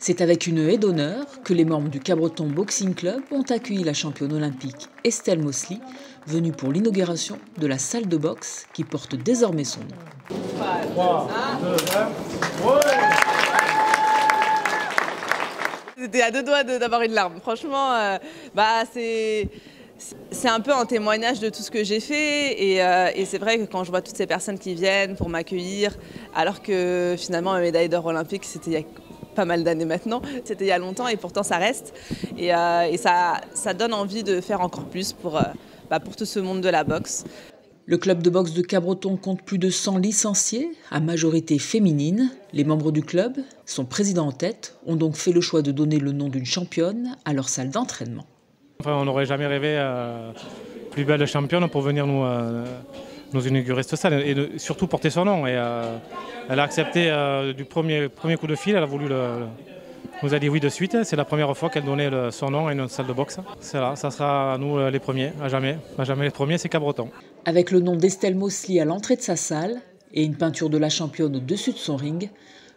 C'est avec une haie d'honneur que les membres du Cabreton Boxing Club ont accueilli la championne olympique Estelle Mosley, venue pour l'inauguration de la salle de boxe qui porte désormais son nom. 3, 2, 1, ouais. J'étais à deux doigts d'avoir une larme. Franchement, c'est un peu un témoignage de tout ce que j'ai fait et c'est vrai que quand je vois toutes ces personnes qui viennent pour m'accueillir, alors que finalement ma médaille d'or olympique c'était il y a pas mal d'années maintenant, c'était il y a longtemps et pourtant ça reste et ça donne envie de faire encore plus pour tout ce monde de la boxe. Le club de boxe de Cabreton compte plus de 100 licenciés, à majorité féminine. Les membres du club, son président en tête, ont donc fait le choix de donner le nom d'une championne à leur salle d'entraînement. Enfin, on n'aurait jamais rêvé plus belle championne pour venir nous inaugurer cette salle et surtout porter son nom. Et, elle a accepté du premier coup de fil, elle a voulu nous a dit oui de suite. C'est la première fois qu'elle donnait son nom à une salle de boxe. C'est là, ça sera nous les premiers, à jamais les premiers, c'est Cabreton. Avec le nom d'Estelle Mosley à l'entrée de sa salle et une peinture de la championne au-dessus de son ring,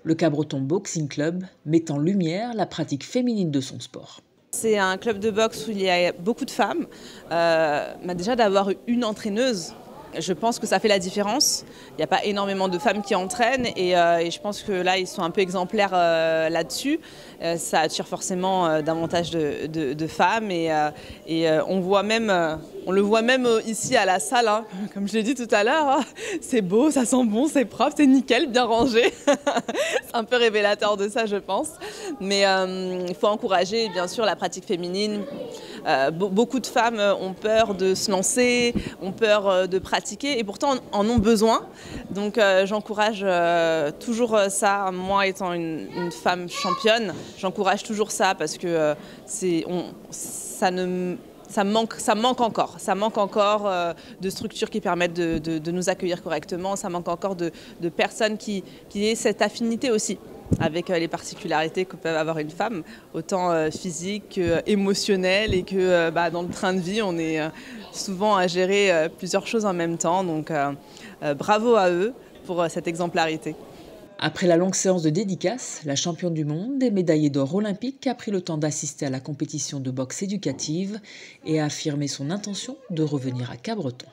le Cabreton Boxing Club met en lumière la pratique féminine de son sport. C'est un club de boxe où il y a beaucoup de femmes. Déjà d'avoir une entraîneuse, je pense que ça fait la différence. Il n'y a pas énormément de femmes qui entraînent et je pense que là ils sont un peu exemplaires là-dessus. Ça attire forcément davantage de femmes et on le voit même ici à la salle, hein. Comme je l'ai dit tout à l'heure, hein. C'est beau, ça sent bon, c'est propre, c'est nickel, bien rangé. C'est un peu révélateur de ça je pense. Mais il faut encourager bien sûr la pratique féminine. Beaucoup de femmes ont peur de se lancer, ont peur de pratiquer et pourtant en ont besoin. Donc j'encourage toujours ça, moi étant une femme championne, j'encourage toujours ça parce que ça manque encore. Ça manque encore de structures qui permettent de nous accueillir correctement, ça manque encore de personnes qui aient cette affinité aussi avec les particularités que peut avoir une femme, autant physique qu'émotionnelle et que dans le train de vie, on est souvent à gérer plusieurs choses en même temps. Donc bravo à eux pour cette exemplarité. Après la longue séance de dédicaces, la championne du monde et médaillée d'or olympique a pris le temps d'assister à la compétition de boxe éducative et a affirmé son intention de revenir à Cabreton.